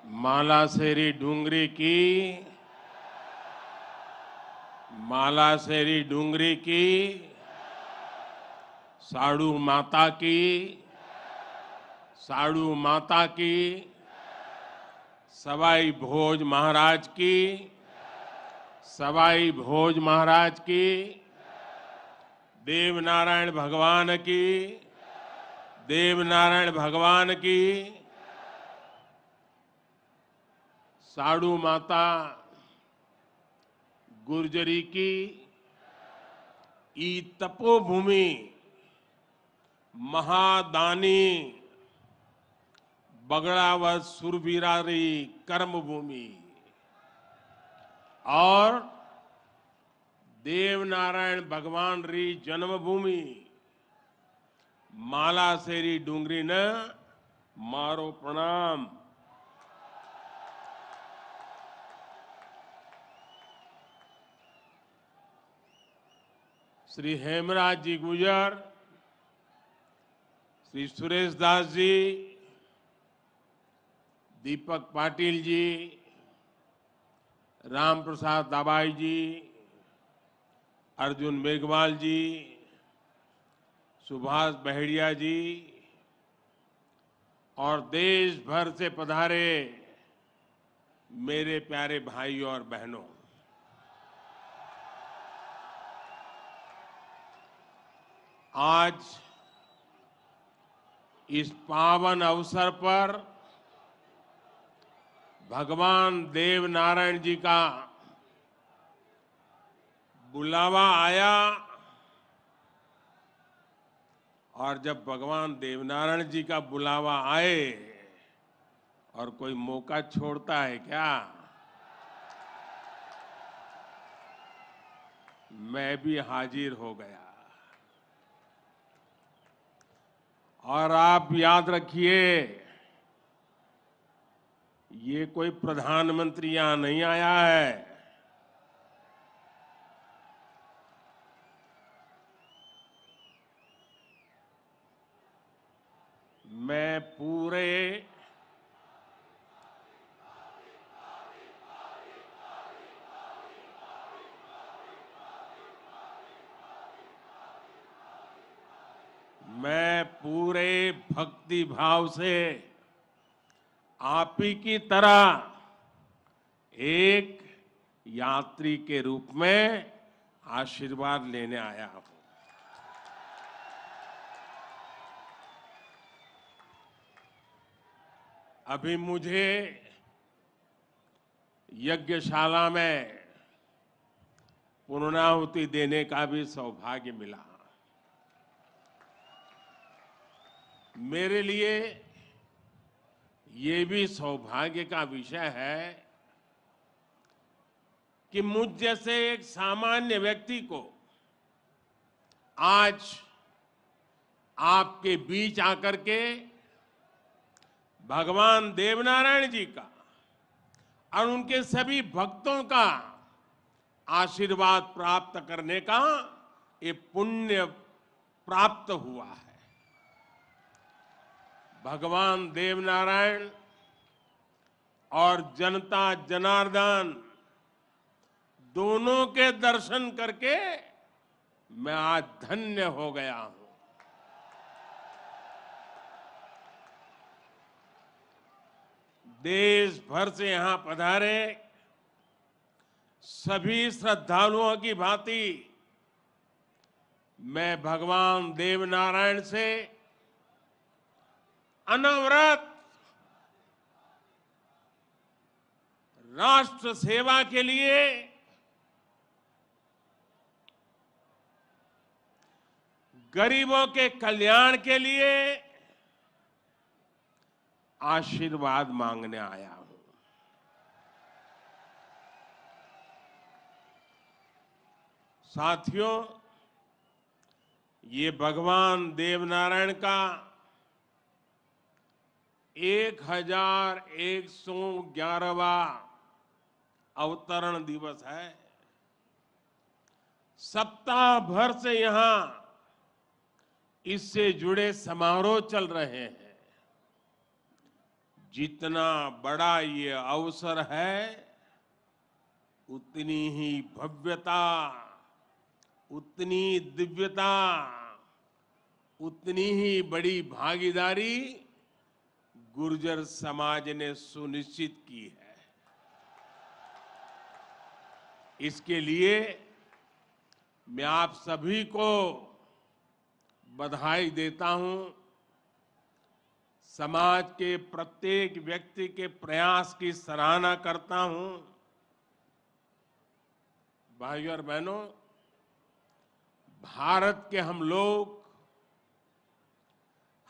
मालासेरी डूंगरी की साड़ू माता की सवाई भोज महाराज की देवनारायण भगवान की साड़ू माता गुर्जरी की ई तपोभूमि महादानी बगड़ावत सुरवीरारी कर्मभूमि और देवनारायण भगवान री जन्मभूमि मालासेरी डूंगरी ने मारो प्रणाम। श्री हेमराज जी गुजर, श्री सुरेश दास जी, दीपक पाटिल जी, राम प्रसाद दाबाई जी, अर्जुन मेघवाल जी, सुभाष बहेड़िया जी और देश भर से पधारे मेरे प्यारे भाइयों और बहनों, आज इस पावन अवसर पर भगवान देवनारायण जी का बुलावा आया और जब भगवान देवनारायण जी का बुलावा आए और कोई मौका छोड़ता है क्या? मैं भी हाजिर हो गया। और आप याद रखिए, ये कोई प्रधानमंत्री यहां नहीं आया है। मैं पूरे भक्ति भाव से आप ही की तरह एक यात्री के रूप में आशीर्वाद लेने आया हूं। अभी मुझे यज्ञशाला में पूर्णाहुति देने का भी सौभाग्य मिला। मेरे लिए ये भी सौभाग्य का विषय है कि मुझ जैसे एक सामान्य व्यक्ति को आज आपके बीच आकर के भगवान देवनारायण जी का और उनके सभी भक्तों का आशीर्वाद प्राप्त करने का ये पुण्य प्राप्त हुआ है। भगवान देवनारायण और जनता जनार्दन दोनों के दर्शन करके मैं आज धन्य हो गया हूं। देश भर से यहां पधारे सभी श्रद्धालुओं की भांति मैं भगवान देवनारायण से अनवरत राष्ट्र सेवा के लिए गरीबों के कल्याण के लिए आशीर्वाद मांगने आया हूं। साथियों, ये भगवान देवनारायण का 1111वां अवतरण दिवस है। सप्ताह भर से यहां इससे जुड़े समारोह चल रहे हैं। जितना बड़ा ये अवसर है, उतनी ही भव्यता, उतनी दिव्यता, उतनी ही बड़ी भागीदारी गुर्जर समाज ने सुनिश्चित की है। इसके लिए मैं आप सभी को बधाई देता हूं। समाज के प्रत्येक व्यक्ति के प्रयास की सराहना करता हूं। भाइयों और बहनों, भारत के हम लोग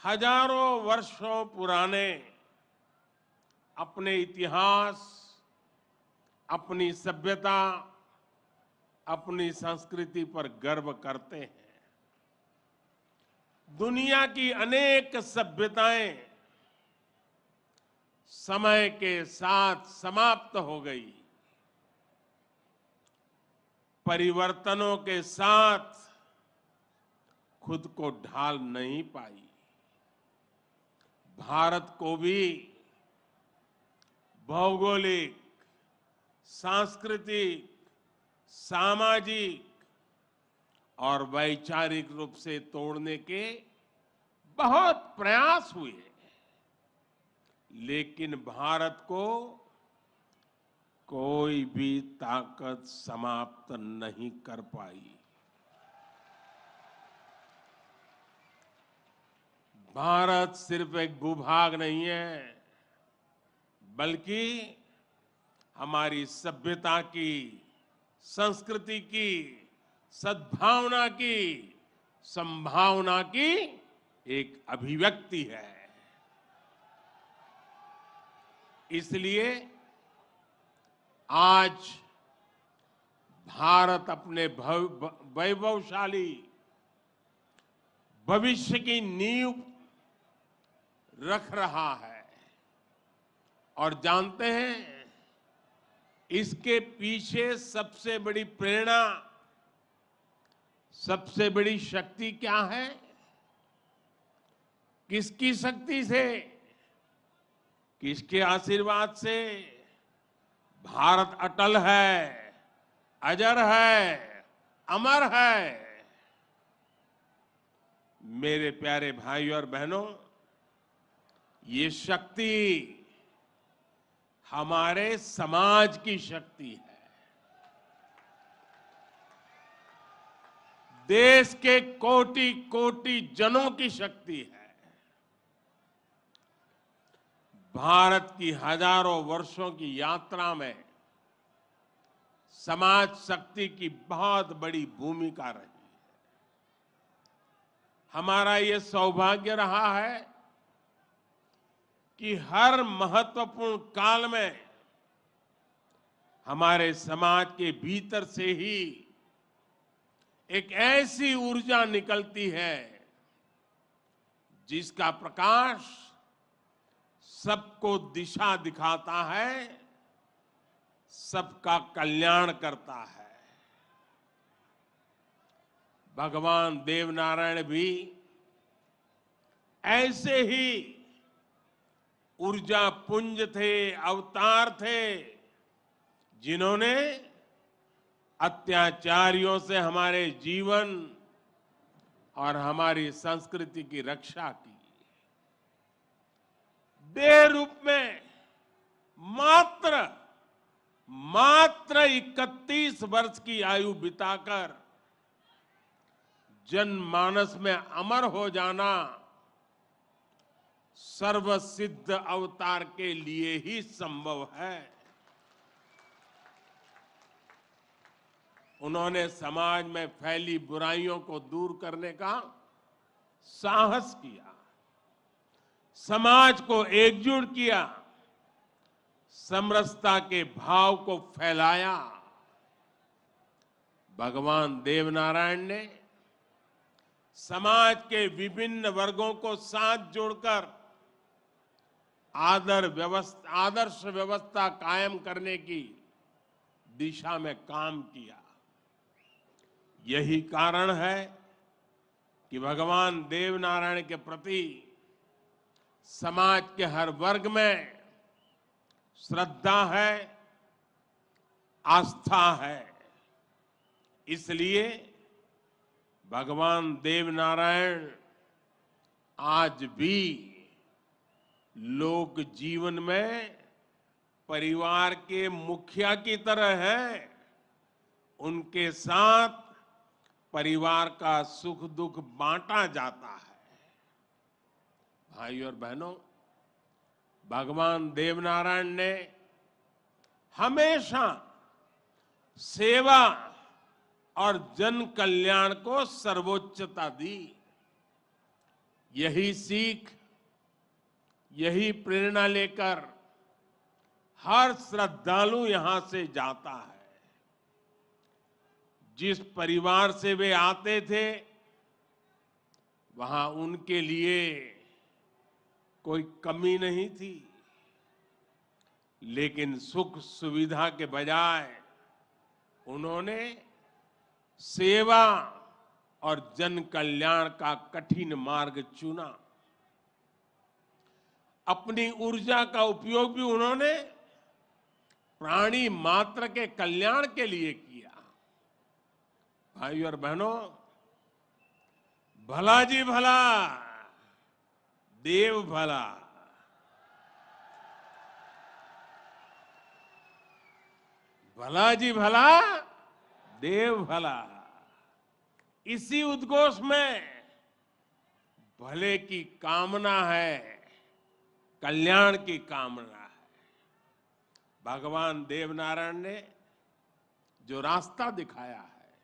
हजारों वर्षों पुराने अपने इतिहास, अपनी सभ्यता, अपनी संस्कृति पर गर्व करते हैं। दुनिया की अनेक सभ्यताएं समय के साथ समाप्त हो गई, परिवर्तनों के साथ खुद को ढाल नहीं पाई। भारत को भी भौगोलिक, सांस्कृतिक, सामाजिक और वैचारिक रूप से तोड़ने के बहुत प्रयास हुए, लेकिन भारत को कोई भी ताकत समाप्त नहीं कर पाई। भारत सिर्फ एक भूभाग नहीं है, बल्कि हमारी सभ्यता की, संस्कृति की, सद्भावना की, संभावना की एक अभिव्यक्ति है। इसलिए आज भारत अपने वैभवशाली भविष्य की नींव रख रहा है। और जानते हैं, इसके पीछे सबसे बड़ी प्रेरणा, सबसे बड़ी शक्ति क्या है? किसकी शक्ति से, किसके आशीर्वाद से? भारत अटल है, अजर है, अमर है। मेरे प्यारे भाइयों और बहनों, ये शक्ति हमारे समाज की शक्ति है। देश के कोटि कोटि जनों की शक्ति है। भारत की हजारों वर्षों की यात्रा में समाज शक्ति की बहुत बड़ी भूमिका रही है। हमारा ये सौभाग्य रहा है कि हर महत्वपूर्ण काल में हमारे समाज के भीतर से ही एक ऐसी ऊर्जा निकलती है जिसका प्रकाश सबको दिशा दिखाता है, सबका कल्याण करता है। भगवान देवनारायण भी ऐसे ही ऊर्जा पुंज थे, अवतार थे, जिन्होंने अत्याचारियों से हमारे जीवन और हमारी संस्कृति की रक्षा की। देह रूप में मात्र 31 वर्ष की आयु बिताकर जनमानस में अमर हो जाना सर्वसिद्ध अवतार के लिए ही संभव है। उन्होंने समाज में फैली बुराइयों को दूर करने का साहस किया, समाज को एकजुट किया, समरसता के भाव को फैलाया। भगवान देवनारायण ने समाज के विभिन्न वर्गों को साथ जोड़कर आदर्श व्यवस्था कायम करने की दिशा में काम किया। यही कारण है कि भगवान देवनारायण के प्रति समाज के हर वर्ग में श्रद्धा है, आस्था है। इसलिए भगवान देवनारायण आज भी लोक जीवन में परिवार के मुखिया की तरह हैं। उनके साथ परिवार का सुख दुख बांटा जाता है। भाई और बहनों, भगवान देवनारायण ने हमेशा सेवा और जन कल्याण को सर्वोच्चता दी। यही सीख, यही प्रेरणा लेकर हर श्रद्धालु यहां से जाता है। जिस परिवार से वे आते थे, वहां उनके लिए कोई कमी नहीं थी, लेकिन सुख सुविधा के बजाय उन्होंने सेवा और जन कल्याण का कठिन मार्ग चुना। अपनी ऊर्जा का उपयोग भी उन्होंने प्राणी मात्र के कल्याण के लिए किया। भाई और बहनों, भला जी भला, देव भला। भला जी भला, देव भला। इसी उद्घोष में भले की कामना है, कल्याण की कामना है। भगवान देवनारायण ने जो रास्ता दिखाया है,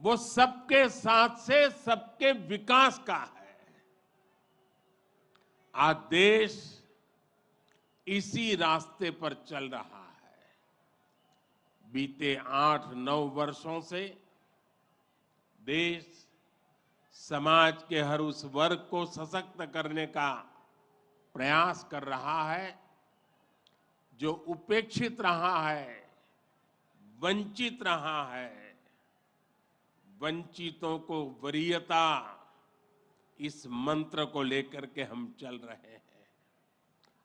वो सबके साथ से सबके विकास का है। आज देश इसी रास्ते पर चल रहा है। बीते 8-9 वर्षों से देश समाज के हर उस वर्ग को सशक्त करने का प्रयास कर रहा है जो उपेक्षित रहा है, वंचित रहा है। वंचितों को वरीयता, इस मंत्र को लेकर के हम चल रहे हैं।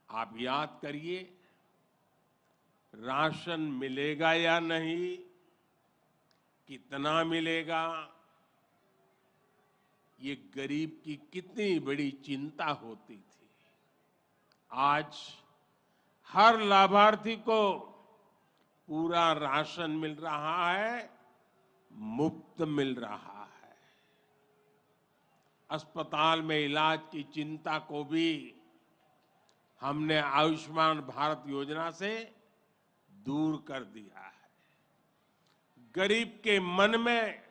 आप याद करिए, राशन मिलेगा या नहीं, कितना मिलेगा, ये गरीब की कितनी बड़ी चिंता होती थी। आज हर लाभार्थी को पूरा राशन मिल रहा है, मुफ्त मिल रहा है। अस्पताल में इलाज की चिंता को भी हमने आयुष्मान भारत योजना से दूर कर दिया है। गरीब के मन में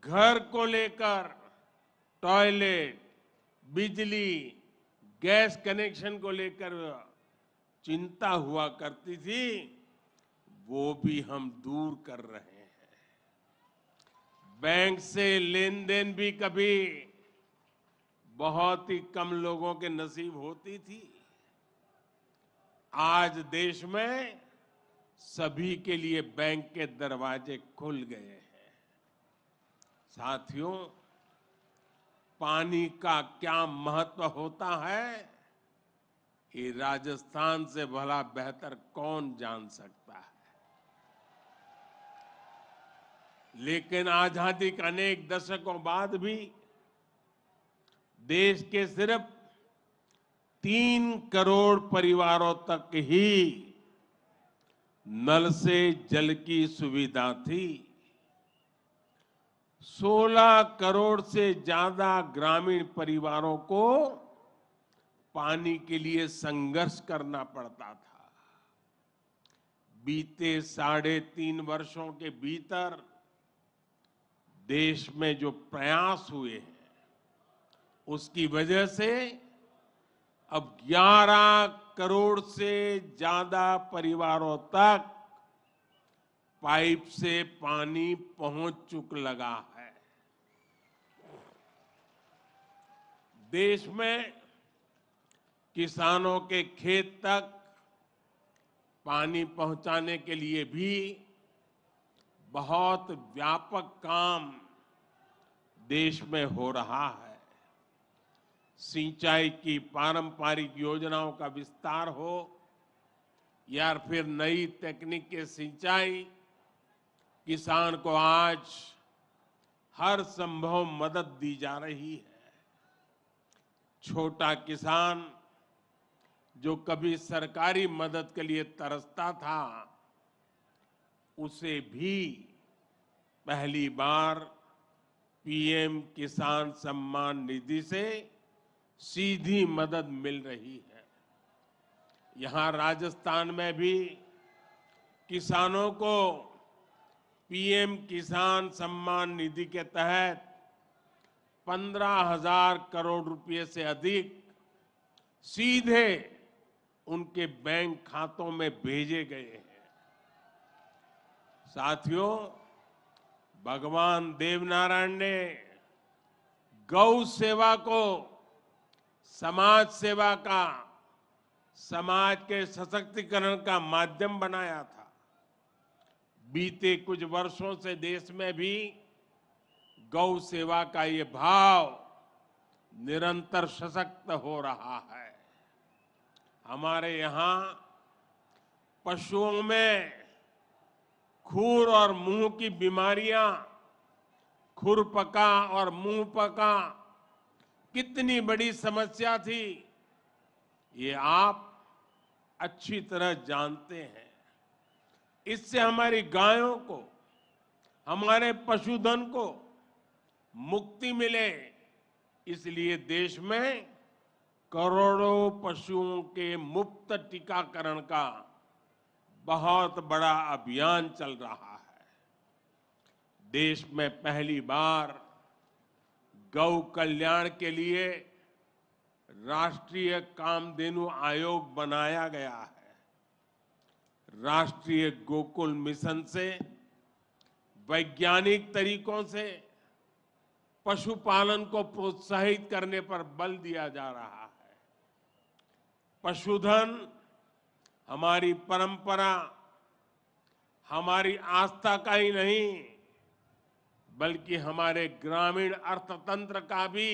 घर को लेकर टॉयलेट, बिजली, गैस कनेक्शन को लेकर चिंता हुआ करती थी, वो भी हम दूर कर रहे हैं। बैंक से लेन देन भी कभी बहुत ही कम लोगों के नसीब होती थी। आज देश में सभी के लिए बैंक के दरवाजे खुल गए हैं। साथियों, पानी का क्या महत्व होता है, ये राजस्थान से भला बेहतर कौन जान सकता है। लेकिन आजादी के अनेक दशकों बाद भी देश के सिर्फ 3 करोड़ परिवारों तक ही नल से जल की सुविधा थी। 16 करोड़ से ज्यादा ग्रामीण परिवारों को पानी के लिए संघर्ष करना पड़ता था। बीते 3.5 वर्षों के भीतर देश में जो प्रयास हुए हैं, उसकी वजह से अब 11 करोड़ से ज्यादा परिवारों तक पाइप से पानी पहुंच चुक लगा है। देश में किसानों के खेत तक पानी पहुंचाने के लिए भी बहुत व्यापक काम देश में हो रहा है। सिंचाई की पारंपरिक योजनाओं का विस्तार हो या फिर नई तकनीक के सिंचाई, किसान को आज हर संभव मदद दी जा रही है। छोटा किसान जो कभी सरकारी मदद के लिए तरसता था, उसे भी पहली बार पीएम किसान सम्मान निधि से सीधी मदद मिल रही है। यहां राजस्थान में भी किसानों को पीएम किसान सम्मान निधि के तहत 15,000 करोड़ रुपए से अधिक सीधे उनके बैंक खातों में भेजे गए हैं। साथियों, भगवान देवनारायण ने गौ सेवा को समाज सेवा का, समाज के सशक्तिकरण का माध्यम बनाया था। बीते कुछ वर्षों से देश में भी गौ सेवा का ये भाव निरंतर सशक्त हो रहा है। हमारे यहाँ पशुओं में खुर और मुंह की बीमारियां, खुरपका और मुंहपका कितनी बड़ी समस्या थी, ये आप अच्छी तरह जानते हैं। इससे हमारी गायों को, हमारे पशुधन को मुक्ति मिले, इसलिए देश में करोड़ों पशुओं के मुफ्त टीकाकरण का बहुत बड़ा अभियान चल रहा है। देश में पहली बार गौ कल्याण के लिए राष्ट्रीय कामधेनु आयोग बनाया गया है। राष्ट्रीय गोकुल मिशन से वैज्ञानिक तरीकों से पशुपालन को प्रोत्साहित करने पर बल दिया जा रहा है। पशुधन हमारी परंपरा, हमारी आस्था का ही नहीं, बल्कि हमारे ग्रामीण अर्थतंत्र का भी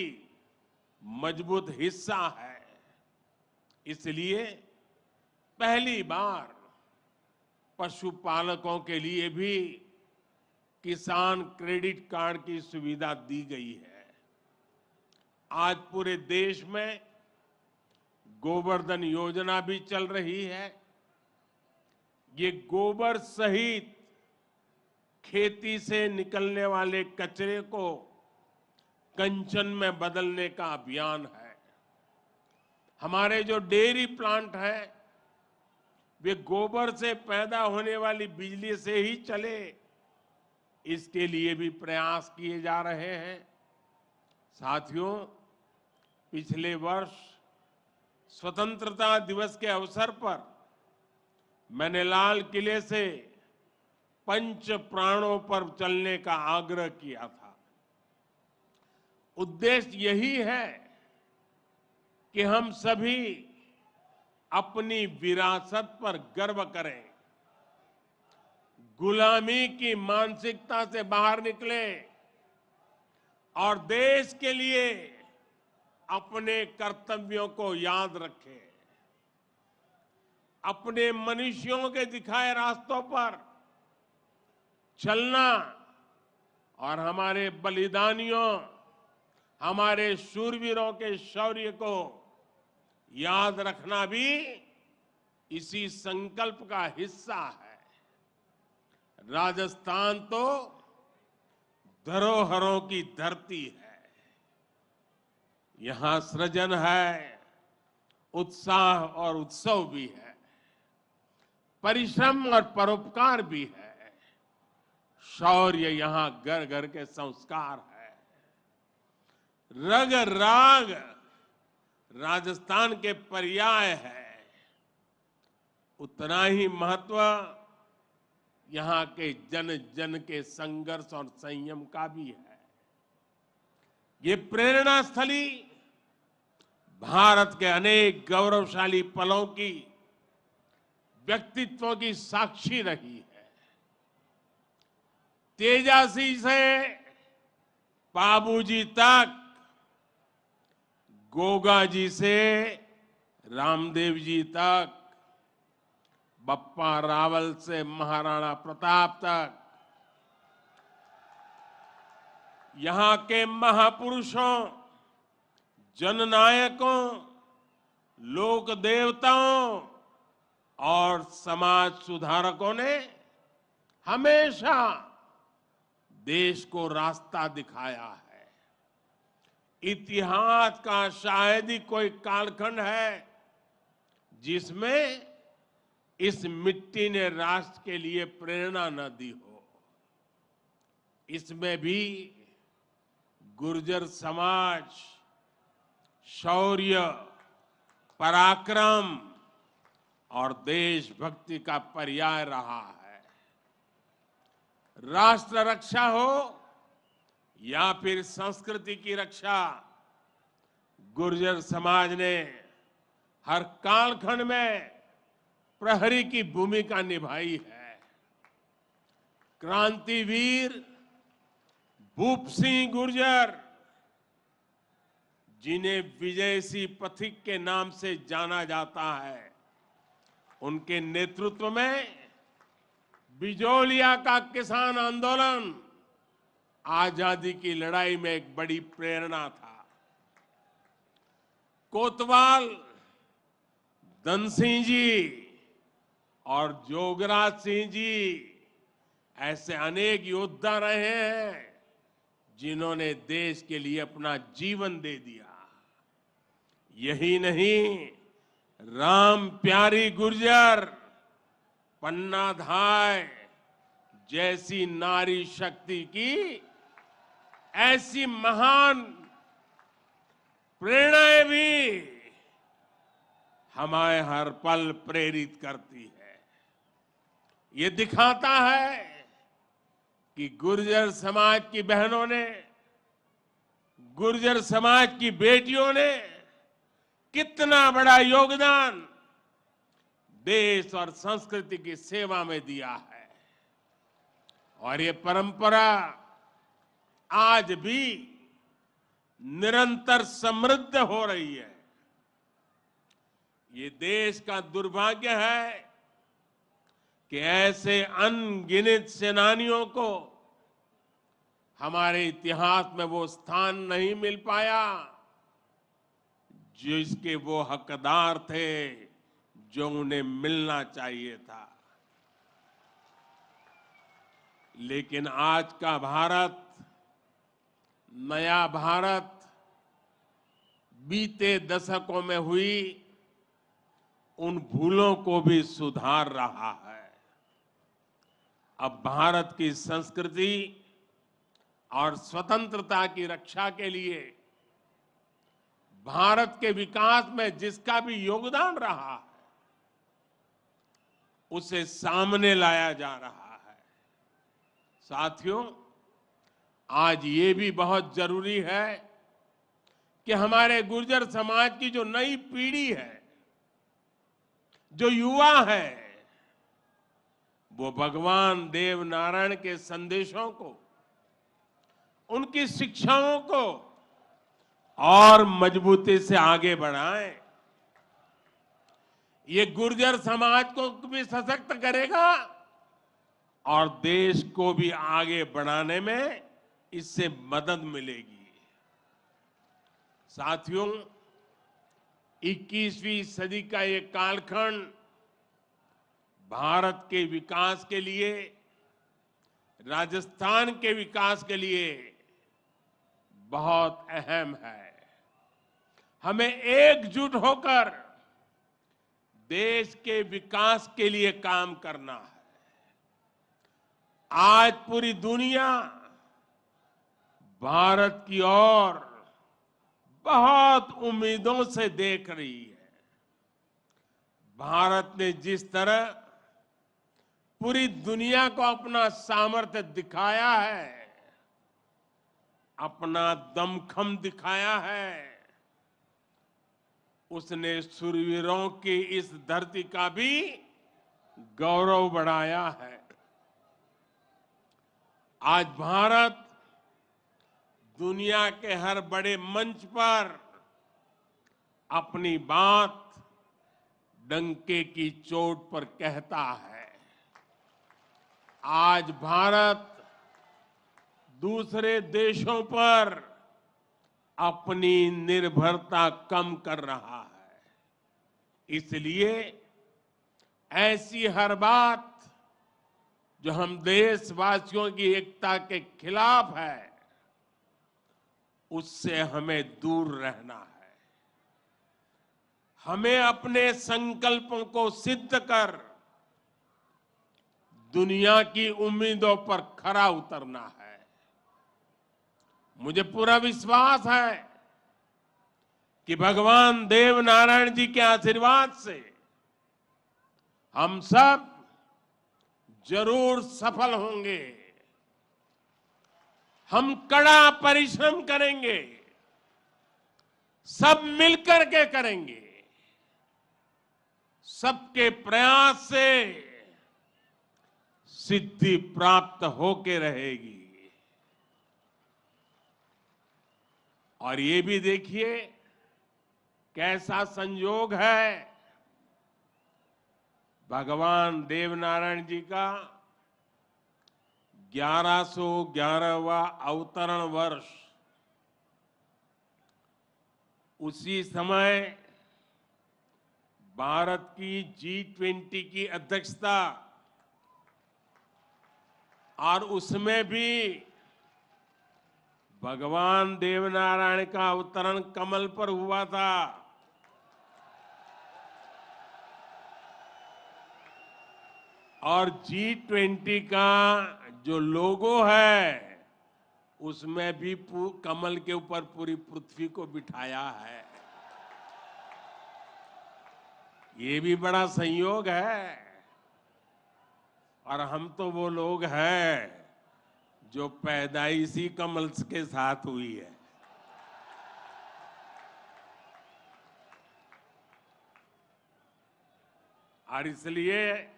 मजबूत हिस्सा है। इसलिए पहली बार पशुपालकों के लिए भी किसान क्रेडिट कार्ड की सुविधा दी गई है। आज पूरे देश में गोवर्धन योजना भी चल रही है। ये गोबर सहित खेती से निकलने वाले कचरे को कंचन में बदलने का अभियान है। हमारे जो डेयरी प्लांट है, वे गोबर से पैदा होने वाली बिजली से ही चले, इसके लिए भी प्रयास किए जा रहे हैं। साथियों, पिछले वर्ष स्वतंत्रता दिवस के अवसर पर मैंने लाल किले से पंच प्राणों पर चलने का आग्रह किया था। उद्देश्य यही है कि हम सभी अपनी विरासत पर गर्व करें, गुलामी की मानसिकता से बाहर निकले और देश के लिए अपने कर्तव्यों को याद रखें। अपने मनुष्यों के दिखाए रास्तों पर चलना और हमारे बलिदानियों, हमारे शूरवीरों के शौर्य को याद रखना भी इसी संकल्प का हिस्सा है। राजस्थान तो धरोहरों की धरती है। यहां सृजन है, उत्साह और उत्सव भी है, परिश्रम और परोपकार भी है। शौर्य यहां घर घर के संस्कार है। रग राग राजस्थान के पर्याय है। उतना ही महत्व यहां के जन जन के संघर्ष और संयम का भी है। ये प्रेरणा स्थली भारत के अनेक गौरवशाली पलों की, व्यक्तित्वों की साक्षी रही है। तेजासी से बाबूजी तक गोगा जी से रामदेव जी तक, बप्पा रावल से महाराणा प्रताप तक, यहां के महापुरुषों, जननायकों, लोक देवताओं और समाज सुधारकों ने हमेशा देश को रास्ता दिखाया है। इतिहास का शायद ही कोई कालखंड है जिसमें इस मिट्टी ने राष्ट्र के लिए प्रेरणा न दी हो। इसमें भी गुर्जर समाज शौर्य, पराक्रम और देशभक्ति का पर्याय रहा है। राष्ट्र रक्षा हो या फिर संस्कृति की रक्षा, गुर्जर समाज ने हर कालखंड में प्रहरी की भूमिका निभाई है। क्रांतिवीर भूप सिंह गुर्जर, जिन्हें विजय सिंह पथिक के नाम से जाना जाता है, उनके नेतृत्व में बिजोलिया का किसान आंदोलन आजादी की लड़ाई में एक बड़ी प्रेरणा था। कोतवाल धन सिंह जी और जोगराज सिंह जी ऐसे अनेक योद्धा रहे हैं जिन्होंने देश के लिए अपना जीवन दे दिया। यही नहीं, राम प्यारी गुर्जर, पन्ना धाय जैसी नारी शक्ति की ऐसी महान प्रेरणाएं भी हमें हर पल प्रेरित करती है। ये दिखाता है कि गुर्जर समाज की बहनों ने, गुर्जर समाज की बेटियों ने कितना बड़ा योगदान देश और संस्कृति की सेवा में दिया है। और ये परंपरा आज भी निरंतर समृद्ध हो रही है। ये देश का दुर्भाग्य है कि ऐसे अनगिनत सेनानियों को हमारे इतिहास में वो स्थान नहीं मिल पाया जिसके वो हकदार थे, जो उन्हें मिलना चाहिए था। लेकिन आज का भारत, नया भारत, बीते दशकों में हुई उन भूलों को भी सुधार रहा है। अब भारत की संस्कृति और स्वतंत्रता की रक्षा के लिए भारत के विकास में जिसका भी योगदान रहा है, उसे सामने लाया जा रहा है। साथियों, आज ये भी बहुत जरूरी है कि हमारे गुर्जर समाज की जो नई पीढ़ी है, जो युवा है, वो भगवान देव नारायण के संदेशों को, उनकी शिक्षाओं को और मजबूती से आगे बढ़ाएं। ये गुर्जर समाज को भी सशक्त करेगा और देश को भी आगे बढ़ाने में इससे मदद मिलेगी। साथियों, 21वीं सदी का ये कालखंड भारत के विकास के लिए, राजस्थान के विकास के लिए बहुत अहम है। हमें एकजुट होकर देश के विकास के लिए काम करना है। आज पूरी दुनिया भारत की ओर बहुत उम्मीदों से देख रही है। भारत ने जिस तरह पूरी दुनिया को अपना सामर्थ्य दिखाया है, अपना दमखम दिखाया है, उसने शूरवीरों की इस धरती का भी गौरव बढ़ाया है। आज भारत दुनिया के हर बड़े मंच पर अपनी बात डंके की चोट पर कहता है। आज भारत दूसरे देशों पर अपनी निर्भरता कम कर रहा है। इसलिए ऐसी हर बात जो हम देशवासियों की एकता के खिलाफ है, उससे हमें दूर रहना है। हमें अपने संकल्पों को सिद्ध कर दुनिया की उम्मीदों पर खरा उतरना है। मुझे पूरा विश्वास है कि भगवान देव नारायण जी के आशीर्वाद से हम सब जरूर सफल होंगे। हम कड़ा परिश्रम करेंगे, सब मिलकर के करेंगे। सबके प्रयास से सिद्धि प्राप्त होके रहेगी। और ये भी देखिए कैसा संयोग है, भगवान देवनारायण जी का 1111वां अवतरण वर्ष। उसी समय भारत की G20 की अध्यक्षता, और उसमें भी भगवान देवनारायण का अवतरण कमल पर हुआ था। और G20 का जो लोगो है, उसमें भी कमल के ऊपर पूरी पृथ्वी को बिठाया है। ये भी बड़ा संयोग है। और हम तो वो लोग हैं जो पैदाइशी कमल के साथ हुई है। और इसलिए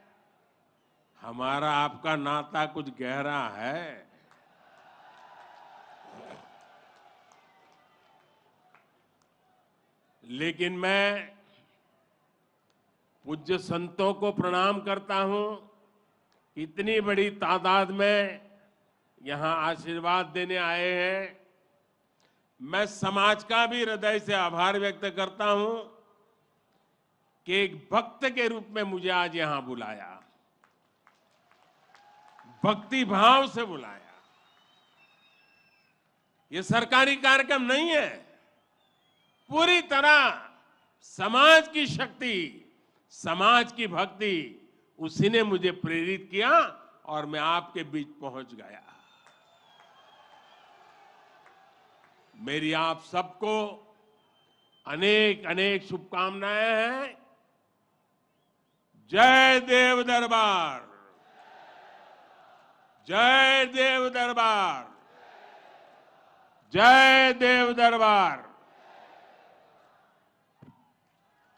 हमारा आपका नाता कुछ गहरा है। लेकिन मैं पूज्य संतों को प्रणाम करता हूं। इतनी बड़ी तादाद में यहां आशीर्वाद देने आए हैं। मैं समाज का भी हृदय से आभार व्यक्त करता हूं कि एक भक्त के रूप में मुझे आज यहां बुलाया, भक्ति भाव से बुलाया। ये सरकारी कार्यक्रम नहीं है, पूरी तरह समाज की शक्ति, समाज की भक्ति, उसी ने मुझे प्रेरित किया और मैं आपके बीच पहुंच गया। मेरी आप सबको अनेक अनेक शुभकामनाएं हैं। जय देव दरबार, जय देव दरबार, जय देव दरबार।